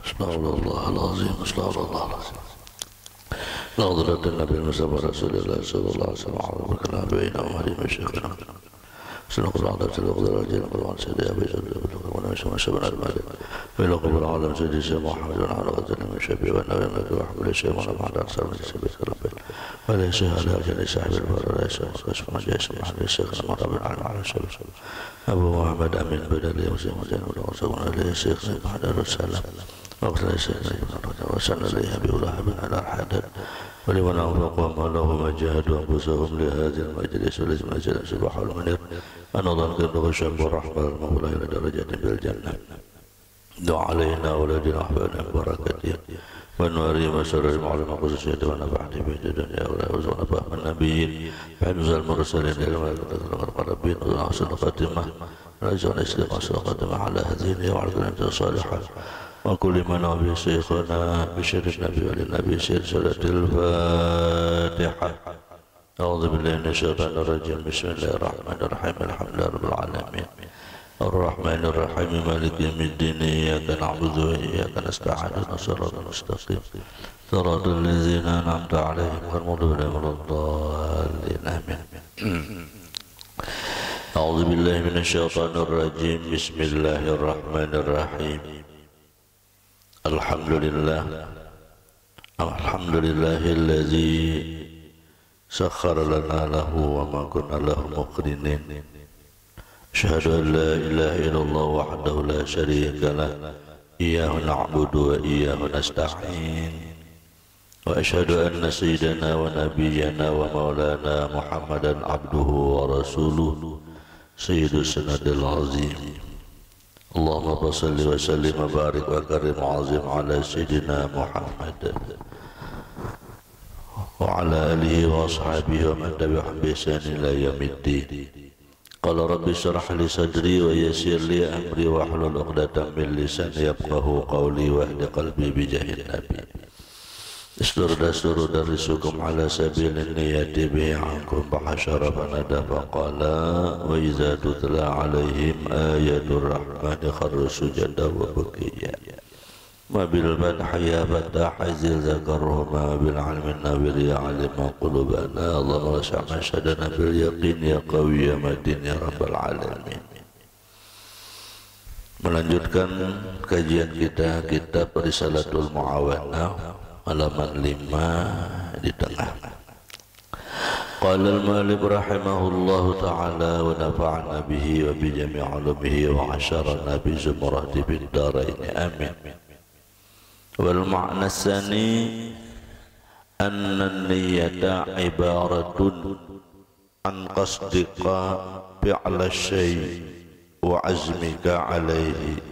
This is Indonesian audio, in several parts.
Astagfirullah al-azim, astagfirullah al-azim. نظرة النبي المصطفى رسول الله صلى الله عليه وسلم على بركنا بين أمهر مشيخنا سنقل عدد الأقدر الجيل قرآن سيدي أبي سيدي ونمشي من شبنا المالي وإلى قبل العالم سيدي سيد محمد ونعلى قدر من شبه والنبي النبي وحب لي شيء ونبع أكثر من سبيل ربي وليس على أجل صاحب البر ليس وصف مجيس محل الشيخ المرابع العلم على الشبه أبو محمد أمين بدلي وسيم وزين ودعوة لي الشيخ محمد الرسالة وقت ليس وسن لي أبي ولهب على الحدد ولمن أنفقوا أموالهم وجاهدوا أنفسهم لهذا المجلس ولزم أجل سبح المنير أن ظنك الشاب والرحمة المولى إلى درجة بالجنة دعا علينا ولدنا أحبابنا بركته ونوري مسر معلم قصصية ونفعت به الدنيا والأوز ونفهم النبيين وحفظ المرسلين إلى المقربين وحسن الخاتمة ونجعل إسلام الخاتمة على هذه وعلى كلمة الصالحة وكل من نبي شيخنا بشر النبي وللنبي سلسلة الفاتحة. أعوذ بالله من الشيطان الرجيم. بسم الله الرحمن الرحيم. الحمد لله رب العالمين الرحمن الرحيم مالك يوم الدين إياك نعبد وإياك نستعين اهدنا الصراط المستقيم صراط الذين أنعمت عليهم غير المغضوب عليهم ولا الضالين آمين. أعوذ بالله من الشيطان الرجيم. بسم الله الرحمن الرحيم. الحمد لله الذي سخر لنا له وما كنا له مقرنين. أشهد أن لا إله إلا الله وحده لا شريك له إياه نعبد وإياه نستعين وأشهد أن سيدنا ونبينا ومولانا محمدا عبده ورسوله سيد السند العظيم. اللهم صل وسلم وبارك وكرم وعظم على سيدنا محمد وعلى آله وأصحابه ومن تبعهم بإحسان إلى يوم الدين. قال رب اشرح لي صدري ويسر لي أمري واحلل عقدة من لساني يفقهوا قولي واهد قلبي بجاه النبي. استر دستور درسكم على سبيل النية به عنكم بحشر فندى فقال وإذا تتلى عليهم آية الرحمن خروا سجدا وبكيا وبالمدح يا فتاح زل ذكرهما وبالعلم النابر يا علم قلوبنا. اللهم وسع مشهدنا باليقين يا قوي يا متين يا رب العالمين. Melanjutkan kajian kita kitab Risalatul Muawanah halaman 5 di tengah. Qala al-Malik rahimahullahu ta'ala wa nafa'ana bihi wa bi jami' ulumihi wa 'asharana bi zumrati bid darain amin. Wal ma'na tsani anna an-niyyata ibaratun an qasdika fi'la syai' wa 'azmika 'alaihi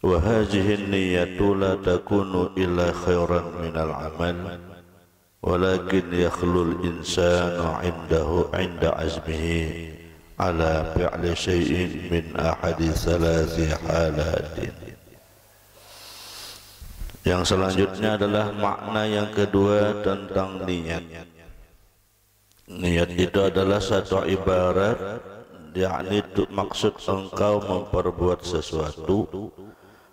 wa hadhihi an-niyyatu la takunu illa khairan min al-amal walakin yakhlu al-insanu 'inda azmihi ala fi'li shay'in min ahadi thalathi halatin. Yang selanjutnya adalah makna yang kedua tentang niat. Niat itu adalah satu ibarat, yakni maksud engkau memperbuat sesuatu,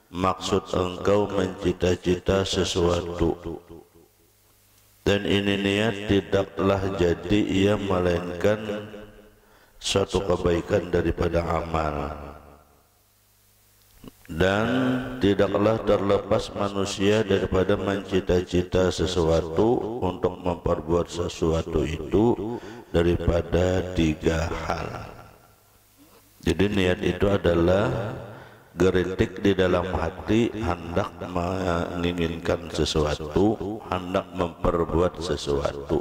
maksud engkau mencita-cita sesuatu, dan ini niat tidaklah jadi ia melainkan suatu kebaikan daripada amal, dan tidaklah terlepas manusia daripada mencita-cita sesuatu untuk memperbuat sesuatu itu daripada 3 hal. Jadi niat itu adalah geritik di dalam hati hendak menginginkan sesuatu, hendak memperbuat sesuatu.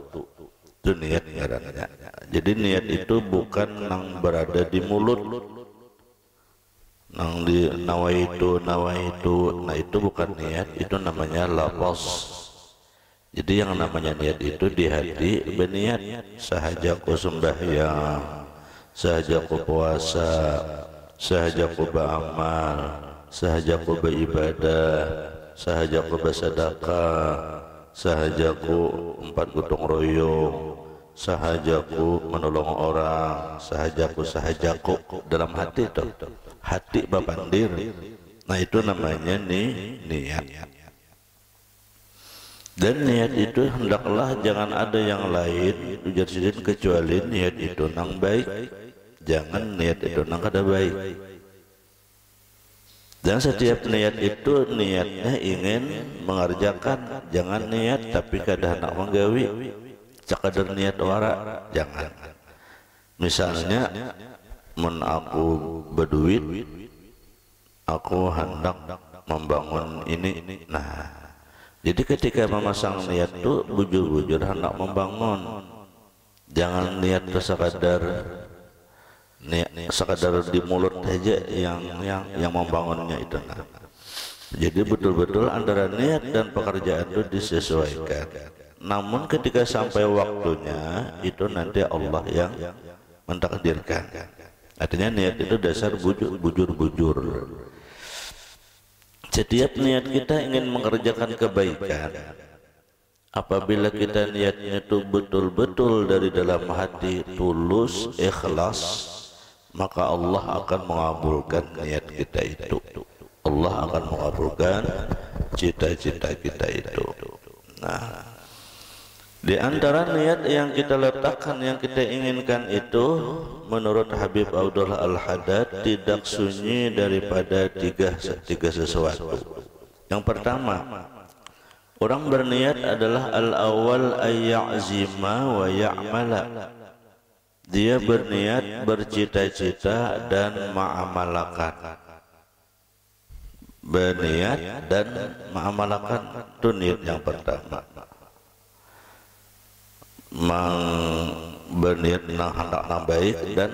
Itu niat ngarannya. Jadi niat itu bukan nang berada di mulut, nang di nawaitu. Nah itu bukan niat, itu namanya lafaz. Jadi yang namanya niat itu di hati berniat. Sahaja ku sembahyang, sahaja ku puasa, sahaja ku beramal, sahaja ku beribadah, sahaja ku bersedekah, sahaja ku 4 gotong royong, sahaja ku menolong orang, sahaja ku dalam hati itu. Hati bapandir. Nah itu namanya niat. Dan niat itu hendaklah jangan ada yang lain ujar sidin kecuali niat itu nang baik. Jangan niat itu nang kada baik. Dan setiap niat itu niatnya ingin mengerjakan, jangan niat tapi kada hendak menggawi. Cakadar niat wara, jangan. Misalnya men aku berduit, aku hendak membangun ini. Nah, jadi ketika memasang niat itu bujur-bujur hendak membangun. Jangan niat sekadar di mulut saja yang membangunnya itu. Nah, jadi betul-betul antara niat dan pekerjaan itu disesuaikan. Namun ketika sampai waktunya itu nanti Allah yang mentakdirkan. Artinya niat itu dasar bujur-bujur. Setiap niat kita ingin mengerjakan kebaikan, apabila kita niatnya itu betul-betul dari dalam hati, tulus, ikhlas, maka Allah akan mengabulkan niat kita itu. Allah akan mengabulkan cita-cita kita itu. Nah, di antara niat yang kita letakkan, yang kita inginkan itu, menurut Habib Abdullah Al-Haddad tidak sunyi daripada tiga sesuatu. Yang pertama, orang berniat adalah al-awwal ayya'zima wa ya'mala. Dia berniat, bercita-cita dan ma'amalakan. Berniat dan ma'amalakan itu niat yang pertama. Berniat nang hendak nang baik dan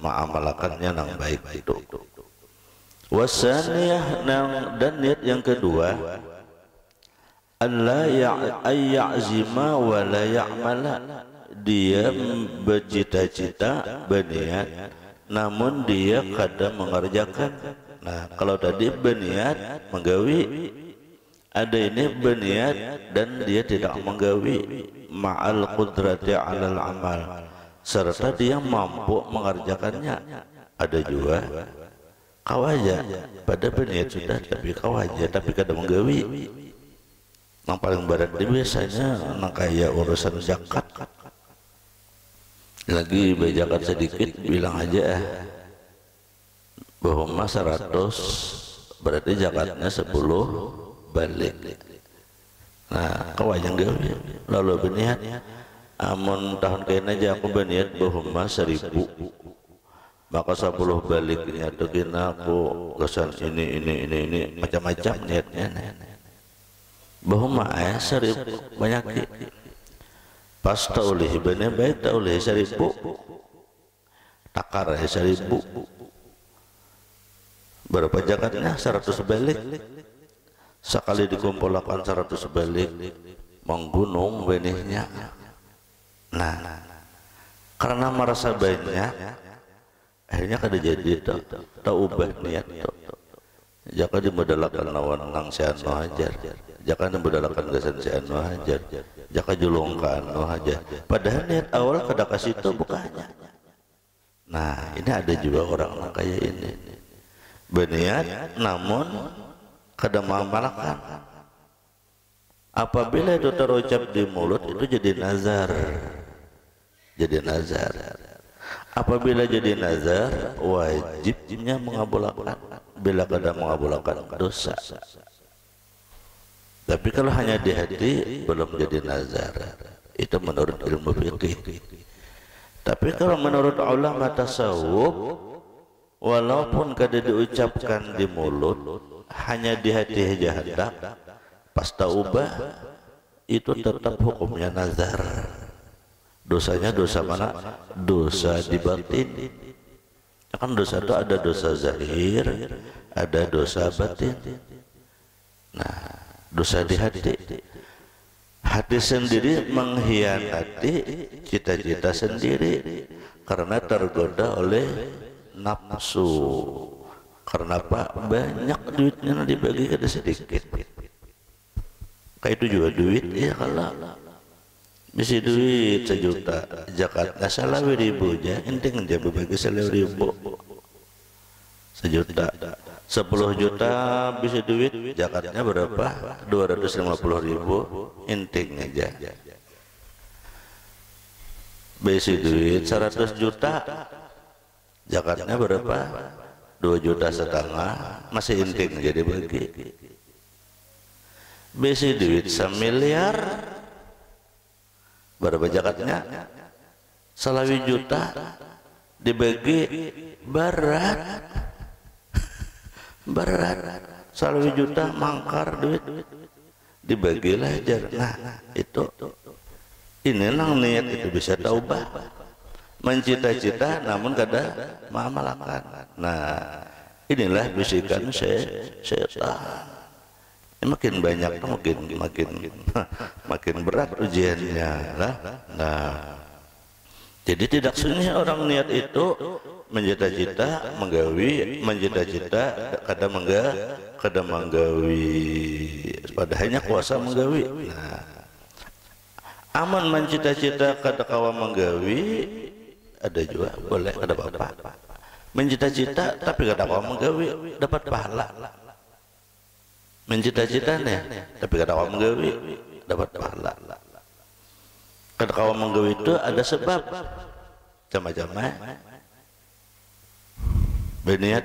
ma'amalakannya nang baik itu. Wasaniyah dan niat yang kedua, Allah ya'zima wa la ya'mala. Dia bercita-cita, berniat, namun dia kadang mengerjakan. Nah, kalau tadi berniat menggawi, ada ini berniat dan dia tidak menggawi, ma'al qudrati 'alal amal, serta dia mampu mengerjakannya. Ada juga kawaja pada berniat sudah tapi kawaja tapi kadang menggawi. Yang paling berat biasanya anak kaya urusan zakat. Lagi bejakan sedikit bilang aja bahwa 100 berarti zakatnya 10 balik. Nah, kawajang dia lalu berniat amun tahun kena aja aku berniat bahwa 1000, maka 10 baliknya tuh kena aku kesan ini macam-macam niatnya. Bahwa 1000 banyak pas taulih bener baik taulih 1000 takar 1000 berapa zakatnya 100 balik. Sekali dikumpulkan 100 balik menggunung benihnya. Nah, karena merasa banyak akhirnya kada jadi tak ubah niat jaka dimodalakan lawan nang seano hajar, jaka dimodalakan gasan seano hajar, jaka julungkan no hajar, padahal niat awal kada kasih itu bukannya. Nah, ini ada juga orang kayak ini berniat namun kada mengamalkan. Apabila itu terucap di mulut itu jadi nazar. Jadi nazar. Apabila jadi nazar wajibnya mengabulkan. Bila kada mengabulkan dosa. Tapi kalau hanya di hati belum jadi nazar. Itu menurut ilmu fikih. Tapi kalau menurut ulama tasawuf, walaupun kada diucapkan di mulut, hanya di hati saja hendak, pas taubah itu tetap hukumnya nazar. Dosanya dosa mana? Dosa di batin. Kan dosa itu ada dosa zahir, ada dosa batin. Nah, dosa di hati. Hati sendiri mengkhianati cita-cita sendiri karena tergoda oleh nafsu. Karena apa? Banyak duitnya dibagi kada sedikit. Kayak itu juga duit ya kalau bisi duit 1 juta zakatnya 10.000 aja, inting dia berbagi 10.000 1 juta 10 juta bisa duit, zakatnya berapa? 250.000 inting aja. Bisa duit 100 juta, zakatnya berapa? 2,5 juta, masih inting jadi bagi. Bisa duit 1 miliar, berapa zakatnya? 1 juta dibagi berat 1 juta mangkar duit dibagilah aja. Nah itu inilah niat itu bisa taubah, mencita-cita namun kada mengamalkan. Nah inilah bisikan setan. Makin banyak makin berat ujiannya lah. Nah jadi tidak sunyi orang niat itu mencita-cita menggawi, mencita-cita kada menggawi, padahalnya kuasa menggawi. Nah, aman mencita-cita kada kawa menggawi, ada juga boleh, ada apa-apa. Mencita-cita tapi kada kawa menggawi, dapat pahala. Mencita-citanya tapi kada kawa menggawi, dapat pahala. Kada kawa menggawi itu ada sebab, jama-jama berniat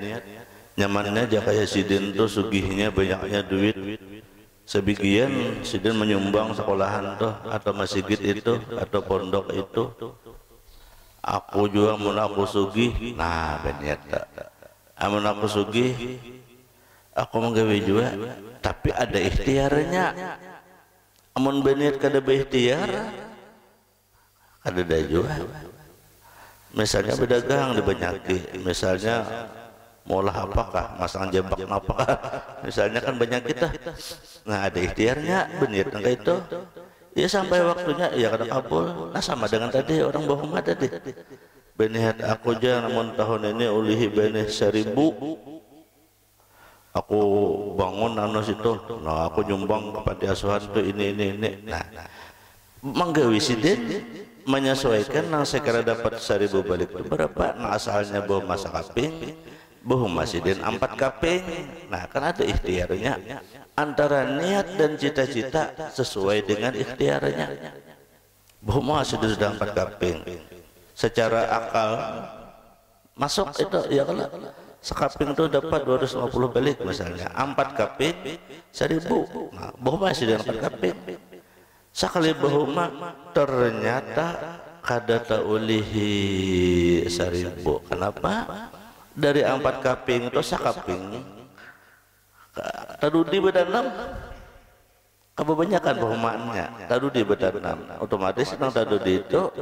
nyamannya jaka ya sidin tuh sugihnya banyaknya duit sebagian sidin menyumbang sekolahan tuh atau masjid itu atau pondok itu, aku juga mau aku sugih. Nah berniat tak amun aku sugih aku menggawe juga tapi ada ikhtiarnya. Amun berniat kada berikhtiar kada ada juga. Misalnya berdagang di Banyaki, misalnya molah apakah, masang jembak apakah, misalnya kan banyak kita. Nah ada ikhtiarnya, berniat enggak itu, ya sampai waktunya ya kada kabul. Nah sama dengan tadi orang bohong tadi. Berniat aku aja namun tahun ini ulihi benih 1.000, aku bangun anu situ, nah aku nyumbang ke panti asuhan tuh ini. Nah menggawi sidin menyesuaikan nang sekira dapat 1.000 balik itu berapa. Nah asalnya bawa masa kaping, bawa masjidin 4 kaping. Nah kan ada ikhtiarnya antara niat dan cita-cita sesuai dengan ikhtiarnya. Bawa masjidin sudah 4 kaping, secara akal masuk itu ya. Kalau sekaping itu dapat 250 balik misalnya, 4 kaping 1.000. Nah bawa masjidin 4 kaping sakali bahuma ternyata kada taulihi 1.000. Kenapa? Dari 4 kaping itu sakaping tadudi bedanam kebanyakan bahumaannya tadudi bedanam, otomatis nang tadudi itu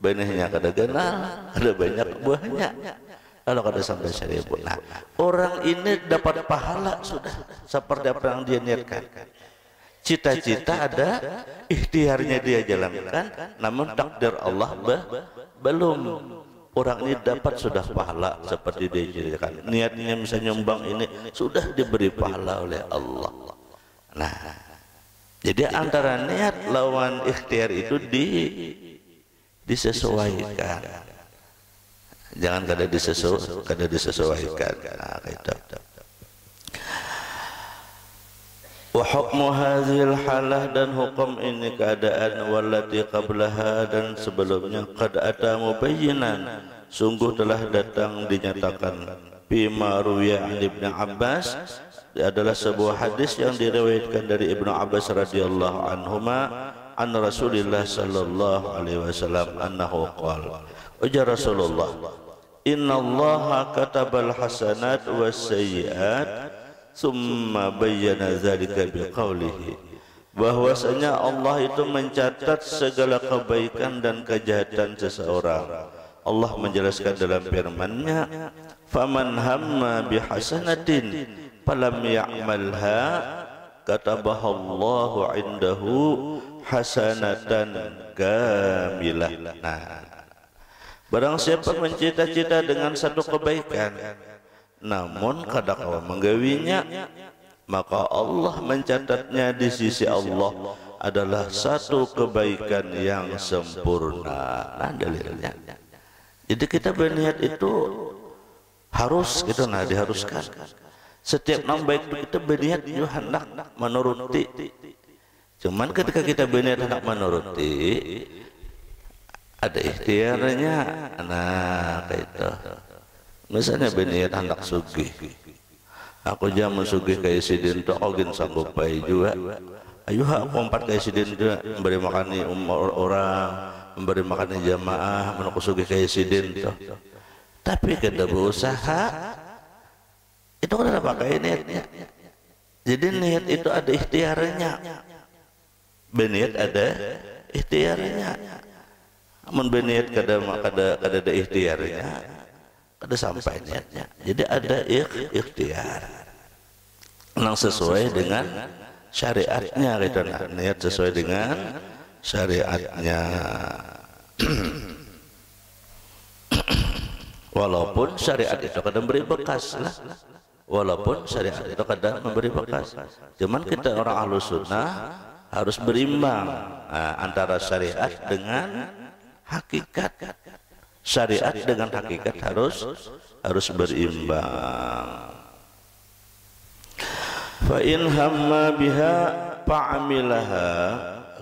benihnya kada genal, ada banyak buahnya. Kalau kada sampai 1.000, nah orang ini dapat pahala sudah seperti apa yang dia niatkan. Cita-cita ada, ikhtiarnya dia jalankan, namun takdir Allah belum. Orang ini dapat sudah pahala seperti dia ceritakan. Niatnya misalnya nyumbang ini sudah diberi pahala oleh Allah. Nah, jadi antara niat lawan ikhtiar itu disesuaikan. Jangan kada disesuaikan. Nah, gitu. Wa hukmu hadhil halah, dan hukum ini keadaan wallati qablaha, dan sebelumnya qad ata mubayyinan, sungguh telah datang dinyatakan bima ruwiya an Ibnu Abbas, adalah sebuah hadis yang diriwayatkan dari Ibnu Abbas radhiyallahu anhuma an Rasulillah sallallahu alaihi wasallam annahu qala, ujar Rasulullah, innallaha katabal hasanat was sayyiat summa bayyana zalika biqaulihi, bahwasanya Allah itu mencatat segala kebaikan dan kejahatan seseorang. Allah menjelaskan dalam firman-Nya, faman hamma bihasanatin falam ya'malha katabahallahu indahu hasanatan kamilah. Nah, barang siapa mencita-cita dengan satu kebaikan namun kada kawa menggawinya, maka Allah mencatatnya di sisi Allah adalah satu kebaikan yang sempurna. Nah dalilnya. Jadi kita berniat itu harus gitu, nah diharuskan. Setiap nama baik itu kita berniat hendak menuruti. Cuman ketika kita berniat hendak menuruti, ada ikhtiarnya. Nah, kayak itu. Misalnya berniat hendak sugih. Aku jaman sugih kayak sidin tu ogin sanggup baik juga. Ayo aku 4 kayak sidin tu memberi makani orang, memberi makani jamaah, menuku sugih kayak sidin tu. Tapi kita berusaha itu kan ada pakai niatnya. Jadi niat itu ada ikhtiarnya. Berniat ada ikhtiarnya. Amun berniat kada ada ikhtiarnya, kada sampai niatnya. Jadi ada ikhtiar. Nang sesuai dengan syariatnya kita niat sesuai dengan syariatnya. Walaupun syariat itu kadang memberi bekas lah. Walaupun syariat itu kadang memberi bekas. Cuman kita orang Ahlus Sunnah harus berimbang antara syariat dengan hakikat. Syariat dengan hakikat harus berimbang. Fa in hamma biha fa'amilaha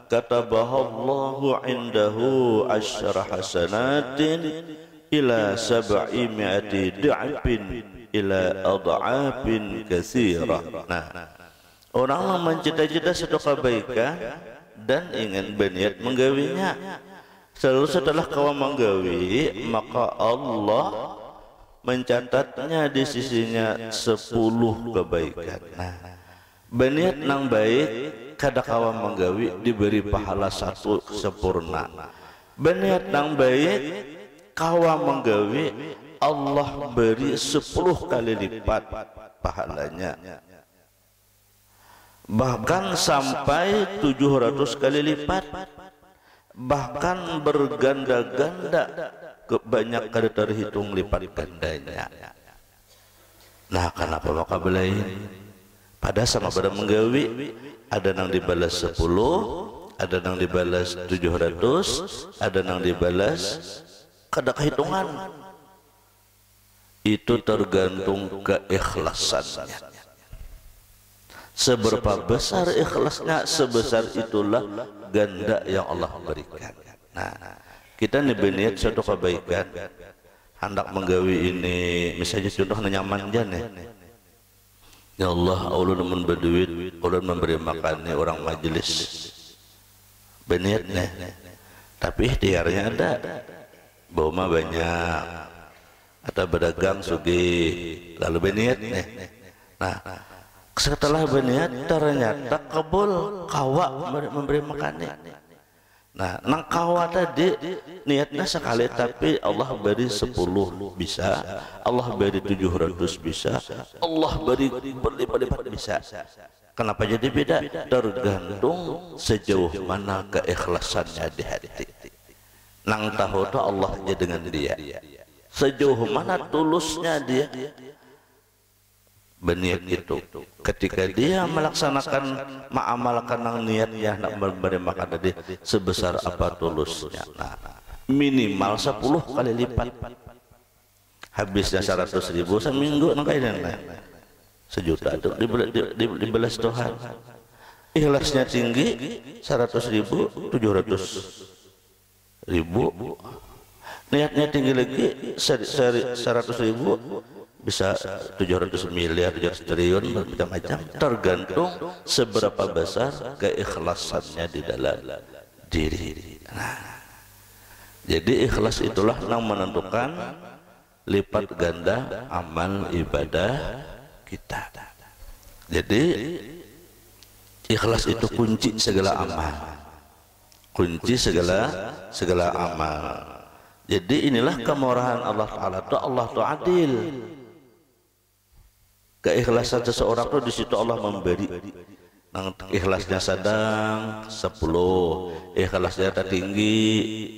katabaha Allahu indahu asyra hasanatin ila 700 da'fin ila ad'afin katsirah. Nah, orang yang mencita-cita satu kebaikan dan ingin berniat menggawinya, selalu setelah kau menggawi, maka Allah mencatatnya di sisinya 10 kebaikan. Nah, berniat nang baik kada kawa menggawi diberi pahala 1 sempurna. Berniat nang baik kawa menggawi Allah beri 10 kali lipat pahalanya. Bahkan sampai 700 kali lipat. Bahkan berganda-ganda, banyak kada terhitung lipat gandanya. Nah, kenapa maka belain? Pada sama pada menggawi, ada nang dibalas 10, ada nang dibalas 700, ada nang dibalas kada kehitungan. Itu tergantung keikhlasannya. Seberapa besar ikhlasnya, sebesar itulah ganda yang Allah berikan. Nah, kita nih berniat suatu kebaikan, hendak menggawi ini, misalnya contoh nyaman jan ya Allah, ulun men berduit, ulun memberi makan nih orang majelis, berniat nih, tapi ikhtiarnya ada, bawa banyak, atau berdagang sugih, lalu berniat nih. Nah, setelah berniat ternyata kabul kawa memberi makannya. Nah, nang kawa tadi niatnya sekali tapi Allah beri 10 bisa, Allah beri 700 bisa, Allah beri berlipat-lipat bisa. Kenapa jadi beda? Tergantung sejauh mana keikhlasannya di hati. Nang tahu tuh Allah aja dengan dia. Sejauh mana tulusnya dia berniat itu. Ketika dia melaksanakan mengamalkan nang niatnya nak memberi makan tadi sebesar apa tulusnya. Nah, minimal 10 kali lipat. Habisnya 100.000 seminggu nang kaidan. 1 juta itu dibelas Tuhan. Ikhlasnya tinggi 100.000, 700.000. Niatnya tinggi lagi 100.000 bisa 700 miliar, 700 triliun, macam-macam. Tergantung seberapa besar keikhlasannya di dalam diri. Nah, jadi ikhlas itulah yang menentukan lipat ganda amal ibadah kita. Jadi ikhlas itu kunci segala amal, kunci segala amal. Jadi inilah kemurahan Allah Taala. Allah itu adil. Keikhlasan seseorang itu di situ Allah memberi. Nang ikhlasnya sedang 10, ikhlasnya tinggi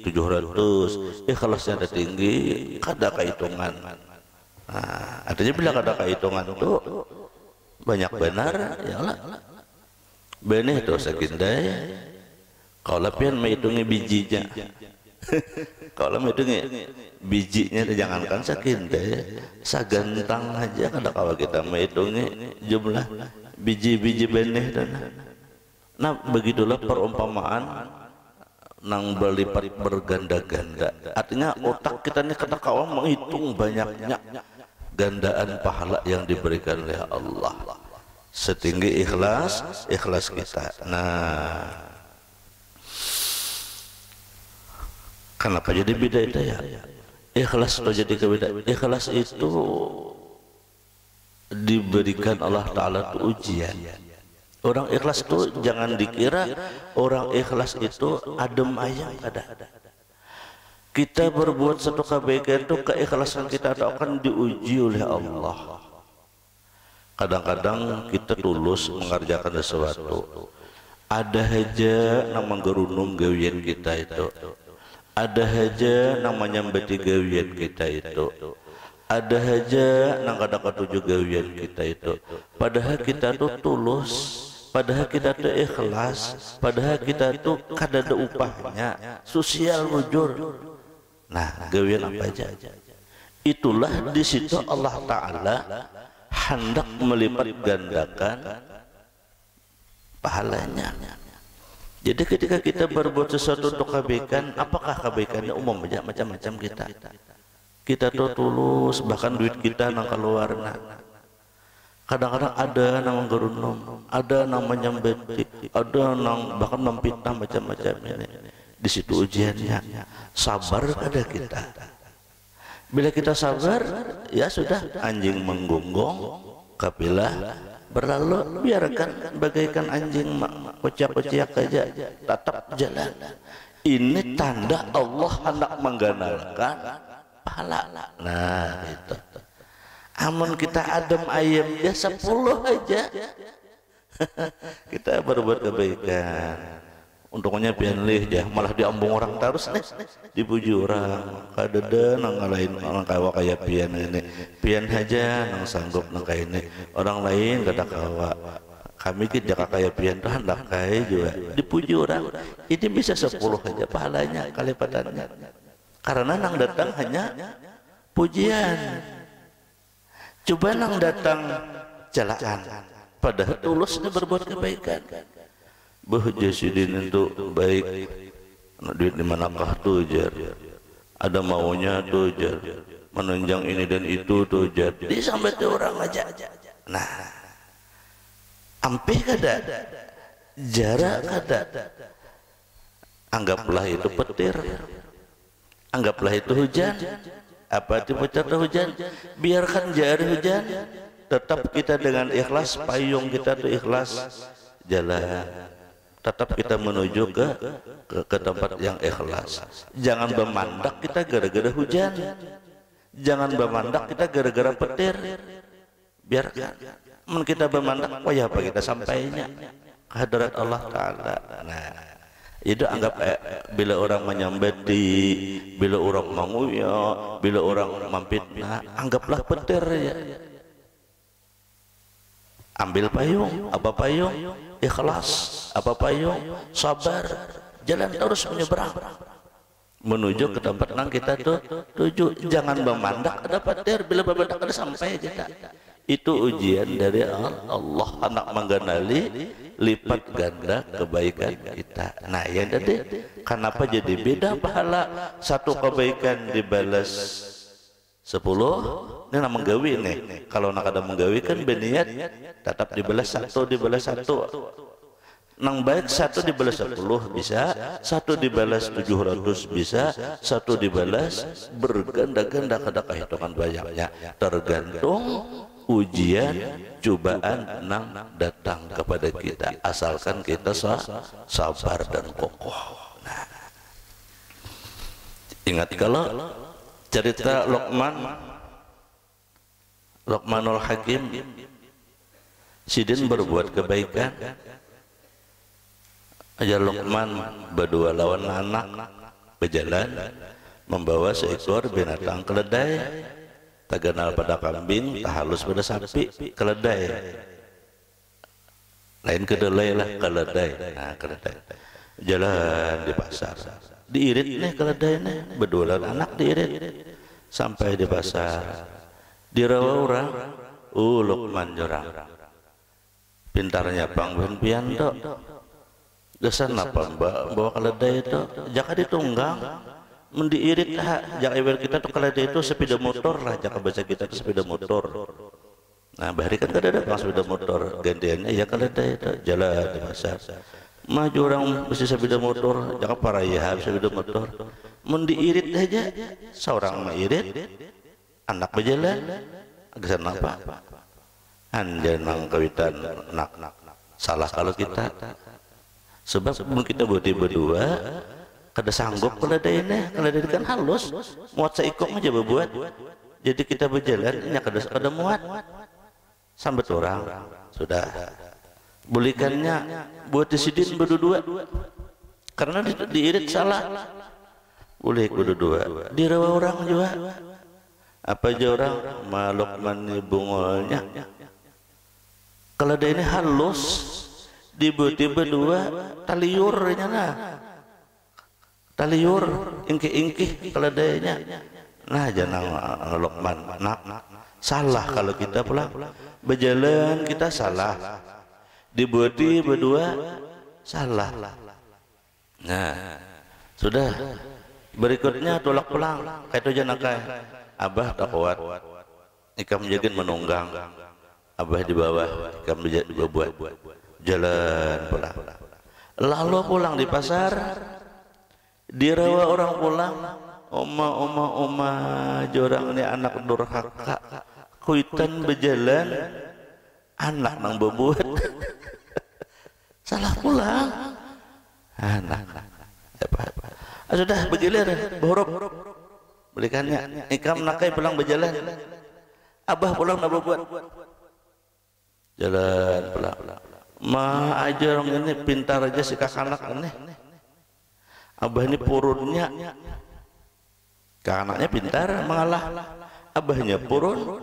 700, ikhlasnya tinggi kada kehitungan. Nah, artinya bila kada kehitungan itu banyak benar ya Allah. Benih itu sakindai. Kalau pian menghitungi bijinya, Kalau itu bijinya jangankan sakinte, sagentang aja kada kawa kita menghitungnya jumlah biji-biji benih dan. Nah begitulah perumpamaan nang berlipat berganda-ganda. Artinya otak kita ini kada kawa menghitung banyaknya gandaan pahala yang diberikan oleh Allah setinggi ikhlas kita. Nah, kenapa jadi beda itu ya? Ikhlas itu jadi beda. Ikhlas itu diberikan Allah Ta'ala itu ujian. Orang ikhlas itu jangan dikira orang ikhlas itu adem ayam ada. Kita berbuat satu kebaikan itu keikhlasan kita itu akan diuji oleh Allah. Kadang-kadang kita tulus mengerjakan sesuatu. Ada aja nama gerunung gawian kita itu. Ada aja namanya beti gawian kita itu. Ada aja nang kada katuju gawian kita itu. Padahal kita tuh tulus, padahal kita tuh ikhlas, padahal kita tuh kada ada upahnya, sosial mujur. Nah, gawian apa aja? Itulah di situ Allah Ta'ala hendak melipat gandakan pahalanya. Jadi ketika kita berbuat sesuatu untuk kebaikan, apakah kebaikannya umum aja macam-macam kita tuh tulus, bahkan duit kita nang keluarna. Kadang-kadang ada nama gerunum, ada namanya beti, ada nang bahkan mempitnah macam-macam ini. Di situ ujiannya, sabar pada kita. Bila kita sabar, ya sudah, anjing menggonggong, kapilah berlalu, biarkan bagaikan anjing kocak-kocak aja, tetap jalan. Ini tanda Allah hendak mengganalkan pahala. Nah, itu. Amun kita adem ayam ya 10 aja. Kita berbuat kebaikan. Untungnya pian leh ya, malah diambung orang terus nih, dipuji orang. Kadada nang ngalahin orang kawa kayak pian ini, pian aja nang sanggup nang kayak ini. Orang lain kada kawa. Kami kita kayak pian tuh hendak kayak juga dipuji orang. Ini bisa 10 aja pahalanya, kelipatannya. Karena nang datang hanya pujian. Coba nang datang celaan, padahal tulusnya berbuat kebaikan. Bahja sidin itu baik, duit di manakah tuh jar, ada maunya tuh jar, menunjang ini dan itu tuh jar, disambat orang aja. Nah, ampih kada, jarak kada, anggaplah itu petir, anggaplah itu hujan. Apa itu petir hujan? Biarkan jari hujan, tetap kita dengan ikhlas, payung kita tuh ikhlas jalan. Tetap kita menuju ke tempat yang ikhlas. Jangan memandak kita gara-gara hujan. Jangan memandak kita gara-gara petir. Biarkan. Kita memandak, oh ya apa kita sampainya ke hadirat Allah Ta'ala. Nah, itu anggap bila orang menyambeti, bila orang menguya, bila orang mampitna, anggaplah petir ya. Ambil payung, apa payung? Ikhlas, apa payung? Sabar, jalan terus menyeberang menuju ke tempat yang kita tuju. Jangan memandak ada petir, bila memandak ada sampai kita. Itu ujian dari Allah, anak mengganali lipat ganda kebaikan kita. Nah, yang tadi kenapa jadi beda pahala? Satu kebaikan dibalas 10, ini nama menggawi nih. Kalau nak ada menggawi kan beniat tetap dibalas 1, dibalas 1. Nang baik 1 dibalas 10 bisa, 1 dibalas 700 bisa, 1 dibalas berganda-ganda kada kehitungan banyaknya. Tergantung ujian cobaan nang datang kepada kita, asalkan kita sabar dan kokoh. Nah, ingat kalau cerita Luqmanul Hakim, sidin berbuat kebaikan, aja Luqman berdua lawan anak berjalan membawa seekor binatang keledai, tak kenal pada kambing, tak halus pada sapi, keledai. Lain kedelai lah keledai. Nah, keledai jalan di pasar, diirit nih keledai nih, bedulan anak diirit sampai di pasar, dirawa orang, Luqman jorang, pintarnya pangben pianto, gesan apa mbak bawa keledai itu, jaka ditunggang, mendiirit jaka iwer kita tuh keledai itu sepeda motor lah, jaka baca kita tuh sepeda motor. Nah bahari kan kada ada sepeda motor, gantiannya ya keledai itu jalan di pasar. Maju orang mesti sepeda motor, jangan para ya sepeda motor, mendiirit aja, seorang mengirit, anak berjalan, agak apa? Anjanang kawitan nak salah kalau kita, sebab kita berdua, kada sanggup keledai ini kan halus, muat seikok aja berbuat, jadi kita berjalan ini kada muat, sambat orang sudah. Belikannya buat disidin berdua karena diirit salah, boleh berdua dirawa orang juga apa aja orang Luqman bungolnya keledai ini halus dibuat berdua taliurnya nah taliur ingkih keledainya nah jangan Luqman nak salah kalau kita pulang berjalan kita salah dibuati berdua salah. Nah sudah berikutnya tolak pulang kayak itu janakai abah tak kuat ikam jagin menunggang abah di bawah ikam dibuat jalan pulang lalu pulang di pasar dirawa orang pulang oma jorang ini anak durhaka kuitan berjalan anak nang berbuat salah pulang anak sudah berjalan borok belikannya ikam nakai pulang berjalan abah pulang nak berbuat jalan pulang ma aja orang ini pintar aja si kakanak ini abah ini purunnya kanaknya pintar mengalah abahnya purun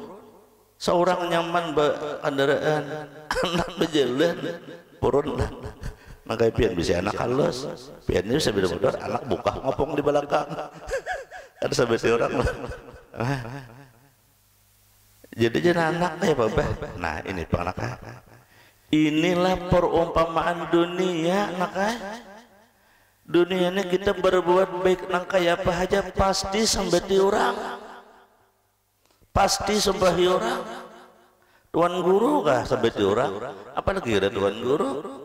seorang nyaman kendaraan anak berjalan purun maka pian bisa anak halus pian ini bisa beda motor anak buka ngopong di belakang ada sampai orang jadi jangan anak ya bapak nah ini anak inilah perumpamaan dunia anak dunia ini kita berbuat baik nangka ya apa aja pasti sampai orang pasti sembahi orang tuan guru kah sampai orang apalagi ada tuan guru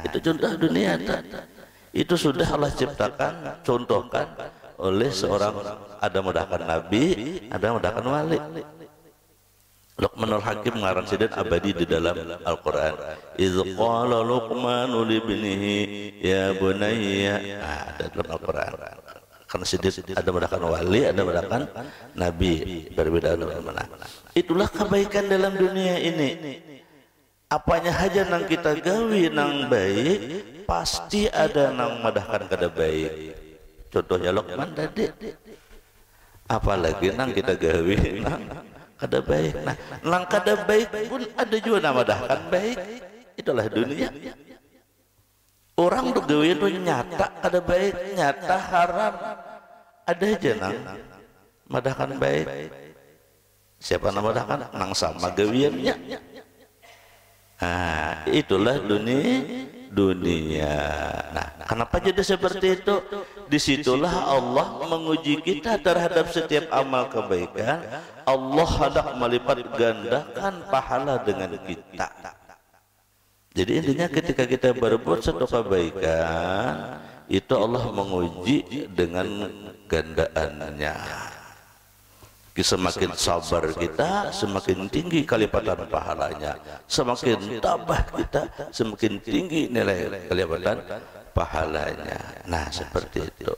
itu contoh dunia itu sudah Allah ciptakan contohkan oleh seorang ada mudahkan nabi ada mudahkan wali Luqmanul Hakim ngarang sidin abadi di dalam Al-Quran idh qala Luqmanu libnihi ya bunayya ada dalam Al-Quran karena sidin ada mudahkan wali ada mudahkan nabi berbeda mana itulah kebaikan dalam dunia ini apanya saja nang kita gawi nang baik pasti ada nang madahkan kada baik contohnya Luqman tadi apalagi nang kita gawi nang kada baik nah nang kada baik pun ada juga nang madahkan baik itulah dunia orang tuh gawi itu nyata kada baik nyata haram ada aja nang madahkan baik siapa nang madahkan nang sama gawiannya itulah dunia. Nah, kenapa jadi seperti itu? Disitulah Allah menguji kita terhadap setiap amal kebaikan. Allah hendak melipat gandakan pahala dengan kita. Jadi intinya ketika kita berbuat satu kebaikan, itu Allah menguji dengan gandaannya. Semakin sabar kita, semakin tinggi kelipatan pahalanya. Semakin tabah kita, semakin tinggi nilai kelipatan pahalanya. Nah, seperti itu.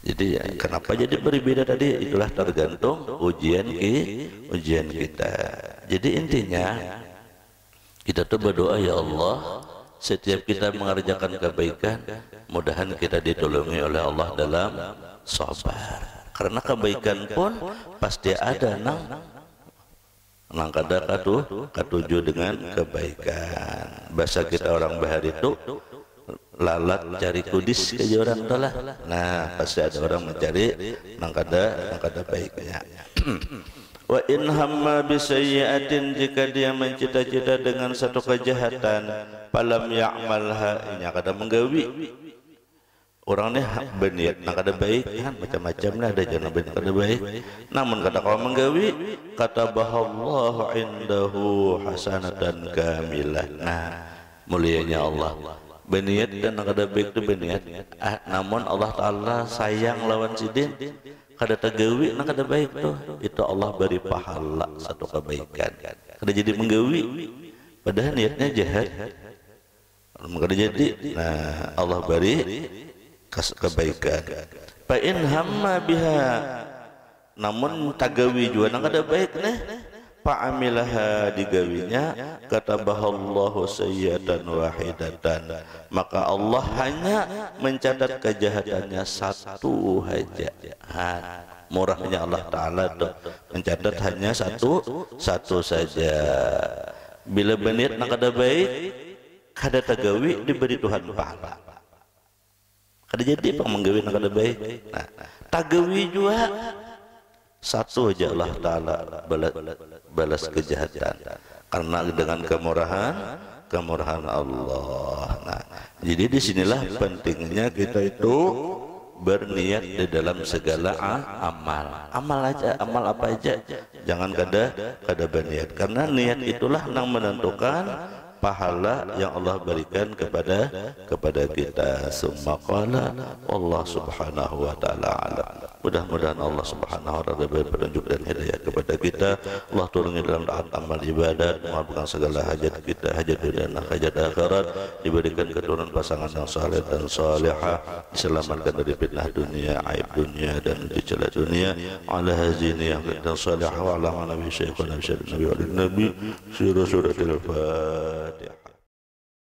Jadi kenapa jadi berbeda tadi? Itulah tergantung ujian kita. Jadi intinya kita tuh berdoa, ya Allah, setiap kita mengerjakan kebaikan, mudahan kita ditolongi oleh Allah dalam sabar. Karena kebaikan pun pasti ada nang kada katuju dengan kebaikan. Bahasa kita orang bahari itu lalat cari kudis ke orang telah. Nah, pasti ada orang mencari mangkada baiknya. Wa in hamma bi sayyi'atin, jika dia mencita-cita dengan satu kejahatan, falam ya'malha, nya kada menggawi. Orang ni berniat nak kada baik kan, macam-macam lah ada jangan berniat kada baik. Namun kada kau menggawi, katabahallahu indahu hasanatan kamilah. Nah, mulianya Allah. Berniat dan nak kada baik tu berniat. Namun Allah Taala sayang lawan sidin. Kada tergawi nak kada baik tu, itu Allah beri pahala satu kebaikan. Kada jadi menggawi, padahal niatnya jahat. Kada jadi. Nah, Allah beri kebaikan. Fa in hamma biha, namun tagawi juga nak ada baik nih, fa amilaha, digawinya, katabahallahu sayyatan wahidatan, maka Allah hanya mencatat kejahatannya satu saja. Murahnya Allah Taala tuh mencatat hanya satu saja. Bila berniat nak ada baik, kada tagawi diberi Tuhan pahala. Kada jadi apa menggawi nak kada baik. Nah, tagawi juga satu aja Allah Taala balas kejahatan, karena dengan kemurahan Allah. Nah, jadi disinilah pentingnya kita itu berniat di dalam segala amal aja, amal apa aja, jangan kada berniat, karena niat itulah yang menentukan pahala yang Allah berikan kepada kita. Summa qala Allah subhanahu wa ta'ala alam. Mudah-mudahan Allah subhanahu wa ta'ala beri petunjuk dan hidayah kepada kita. Allah tolongi dalam taat amal ibadat, mengabulkan segala hajat kita, hajat dunia dan hajat akhirat, diberikan keturunan pasangan yang saleh dan salihah, diselamatkan dari fitnah dunia, aib dunia dan dicela dunia. Ala hazini dan salihah wa ala nabi syekhuna nabi wa nabi suratul Fatihah.